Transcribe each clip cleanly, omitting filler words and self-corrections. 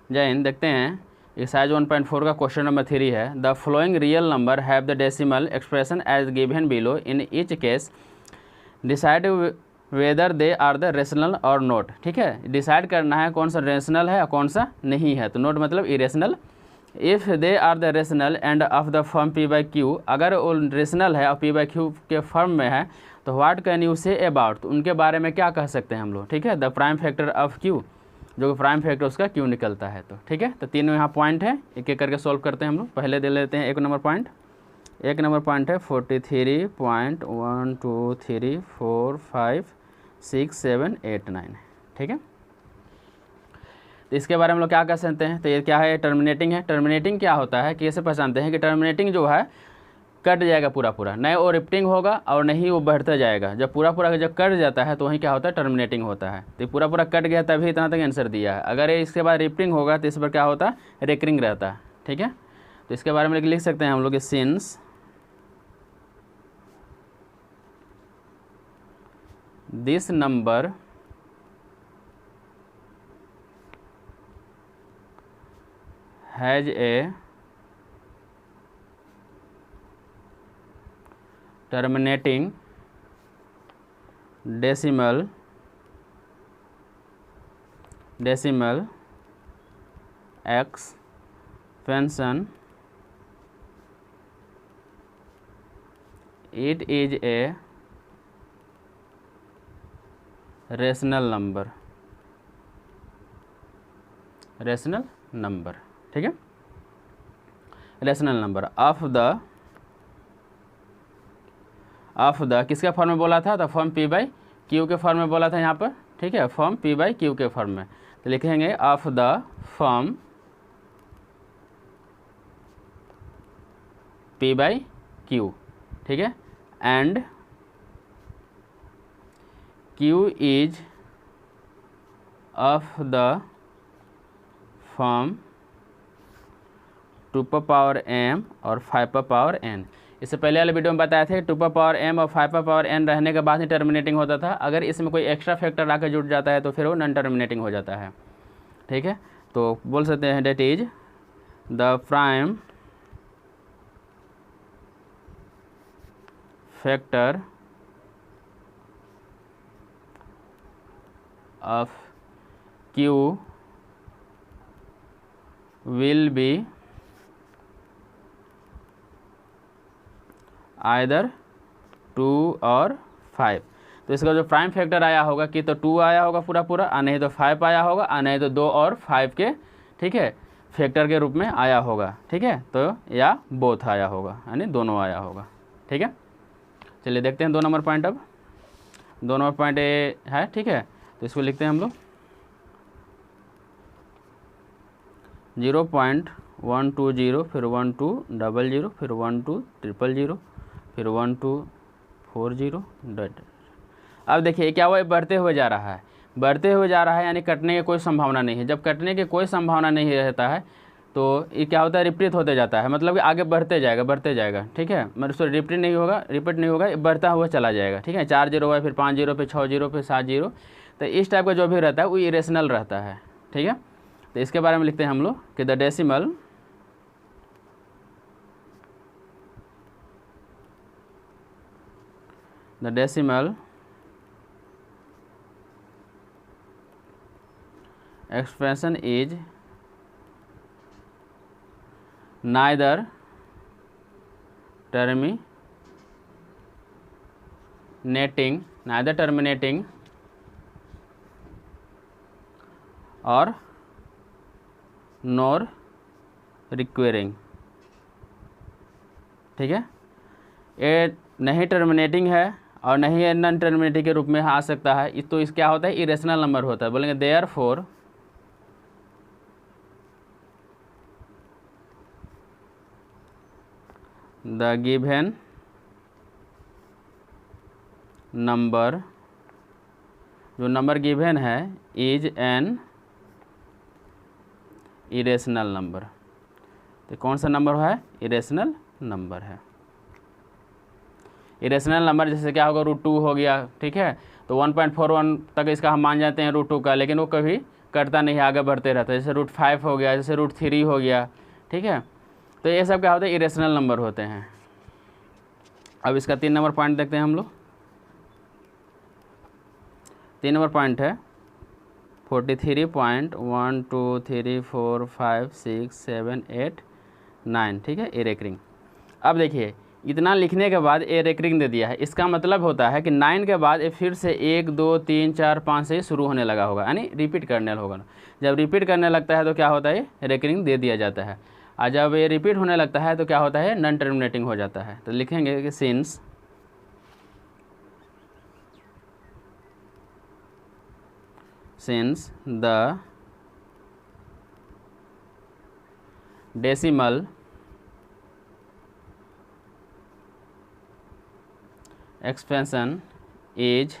जय हिंद। देखते हैं एक्सरसाइज 1.4 का क्वेश्चन नंबर 3 है। The following real number have the decimal expression as given below, in each case decide whether they are the rational or not. ठीक है, decide करना है कौन सा रेशनल है और कौन सा नहीं है। तो नोट मतलब irrational. If they are the rational and of the form P by Q, अगर वो रेशनल है और पी बाई क्यू के फॉर्म में है तो what can you say about, तो उनके बारे में क्या कह सकते हैं हम लोग। ठीक है, the prime factor of Q, जो कि प्राइम फैक्टर उसका क्यू निकलता है। तो ठीक है, तो तीनों यहाँ पॉइंट है, एक एक करके सॉल्व करते हैं हम लोग। पहले दे लेते हैं एक नंबर पॉइंट है 43.123456789। ठीक है, तो इसके बारे में हम लोग क्या कर सकते हैं। तो ये क्या है, टर्मिनेटिंग है। टर्मिनेटिंग क्या होता है, कैसे पहचानते हैं कि टर्मिनेटिंग जो है कट जाएगा पूरा पूरा, नहीं वो रिपीटिंग होगा और नहीं वो बढ़ता जाएगा। जब पूरा पूरा जब कट जाता है तो वही क्या होता है, टर्मिनेटिंग होता है। तो पूरा पूरा कट गया तभी इतना तक आंसर दिया है। अगर ये इसके बाद रिपीटिंग होगा तो इस पर क्या होता है, रेकरिंग रहता है। ठीक है, तो इसके बारे में लिख सकते हैं हम लोग since this number has a terminating decimal expansion, it is a rational number। ठीक है, रेशनल नंबर ऑफ द किसके फॉर्म में बोला था, तो फॉर्म पी बाई क्यू के फॉर्म में बोला था यहाँ पर। ठीक है, फॉर्म पी बाई क्यू के फॉर्म में, तो लिखेंगे of the form P by Q. ठीक है, and Q is of the form 2 power m और 5 पावर n। इससे पहले वाले वीडियो में बताया था 2 पावर m और 5 पावर n रहने के बाद ही टर्मिनेटिंग होता था। अगर इसमें कोई एक्स्ट्रा फैक्टर आकर जुड़ जाता है तो फिर वो नॉन टर्मिनेटिंग हो जाता है। ठीक है, तो बोल सकते हैं that is the prime factor of q will be either 2 or 5। तो इसका जो प्राइम फैक्टर आया होगा कि तो 2 आया होगा पूरा पूरा, आ नहीं तो 5 आया होगा, आ नहीं तो 2 और 5 के ठीक है फैक्टर के रूप में आया होगा। ठीक है, तो या बोथ आया होगा, यानी दोनों आया होगा। ठीक है, चलिए देखते हैं 2 नंबर पॉइंट। अब 2 नंबर पॉइंट है। ठीक है, तो इसको लिखते हैं हम लोग 0.120, फिर 1200, फिर 12000, फिर 1240 डॉट। अब देखिए क्या हुआ, बढ़ते हुए जा रहा है, यानी कटने की कोई संभावना नहीं है। जब कटने की कोई संभावना नहीं रहता है तो ये क्या होता है, रिपीट होते जाता है, मतलब कि आगे बढ़ते जाएगा। ठीक है, मतलब उसको रिपीट नहीं होगा, बढ़ता हुआ चला जाएगा। ठीक है, 4 0 है, फिर 5 0, फिर 6 0, फिर 7 0। तो इस टाइप का जो भी रहता है वो इरेशनल रहता है। ठीक है, तो इसके बारे में लिखते हैं हम लोग कि the decimal expression is neither terminating और nor requiring। ठीक है, ये नहीं टर्मिनेटिंग है और नहीं नॉन टर्मिनेटिंग के रूप में आ सकता है। तो इस क्या होता है, इरेशनल नंबर होता है। बोलेंगे देयरफॉर द गिवन नंबर, जो नंबर गिवन है, इज एन इरेशनल नंबर। तो कौन सा नंबर है, इरेशनल नंबर है। इरेशनल नंबर जैसे क्या होगा, √2 हो गया। ठीक है, तो 1.41 तक इसका हम मान जाते हैं √2 का, लेकिन वो कभी कटता नहीं है, आगे बढ़ते रहता है, जैसे √5 हो गया, जैसे √3 हो गया, ठीक है। तो ये सब क्या होता है, इरेशनल नंबर होते हैं। अब इसका 3 नंबर पॉइंट देखते हैं हम लोग। 3 नंबर पॉइंट है 43.1 2 3 4 5 6 7 8 9, ठीक है, ए रेकरिंग। अब देखिए इतना लिखने के बाद ए रेकरिंग दे दिया है, इसका मतलब होता है कि 9 के बाद ये फिर से 1 2 3 4 5 से शुरू होने लगा होगा, यानी रिपीट करने होगा। जब रिपीट करने लगता है तो क्या होता है, रेकरिंग दे दिया जाता है। और जब ये रिपीट होने लगता है तो क्या होता है, नॉन टर्मिनेटिंग हो जाता है। तो लिखेंगे कि since the decimal expansion is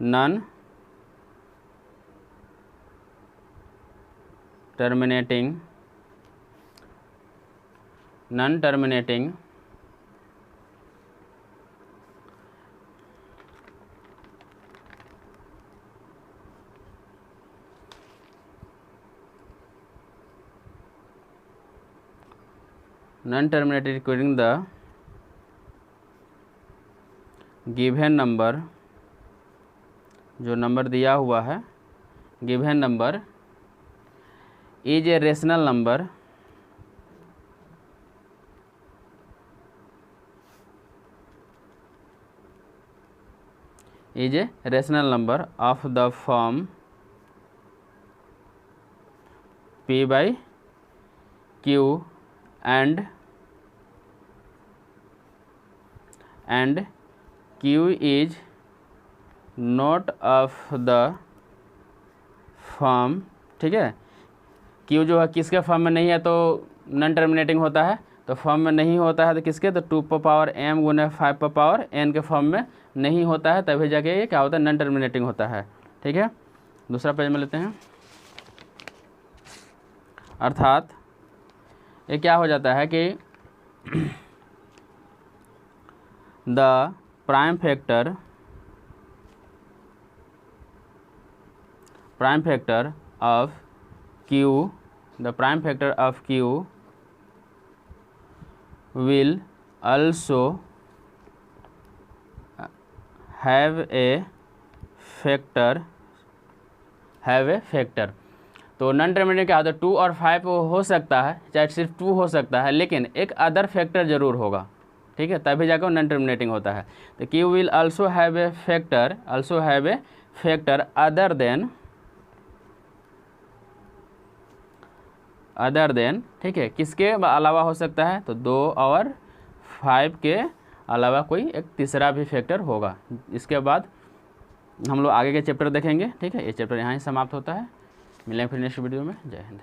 non-terminating recurring the given number, जो नंबर दिया हुआ है given number is a rational number of the form P by Q and Q is not of the form, ठीक है। Q जो है किसके form में नहीं है तो नॉन टर्मिनेटिंग होता है, तो फॉर्म में नहीं होता है तो किसके, तो 2m गुने 5n के फॉर्म में नहीं होता है, तभी जाके ये क्या होता है, नॉन टर्मिनेटिंग होता है, ठीक है। दूसरा पेज में लेते हैं। अर्थात ये क्या हो जाता है कि the prime factor of Q will also have a factor। तो नॉन टर्मिनेटिंग क्या होता है, 2 और 5 हो सकता है, चाहे सिर्फ 2 हो सकता है, लेकिन एक अदर फैक्टर जरूर होगा, ठीक है, तभी जाकर नॉन टर्मिनेटिंग होता है। तो Q will also have a factor other than, ठीक है, किसके अलावा हो सकता है, तो 2 और 5 के अलावा कोई एक तीसरा भी फैक्टर होगा। इसके बाद हम लोग आगे के चैप्टर देखेंगे, ठीक है। ये चैप्टर यहाँ ही समाप्त होता है। मिलेंगे फिर नेक्स्ट वीडियो में। जय हिंद।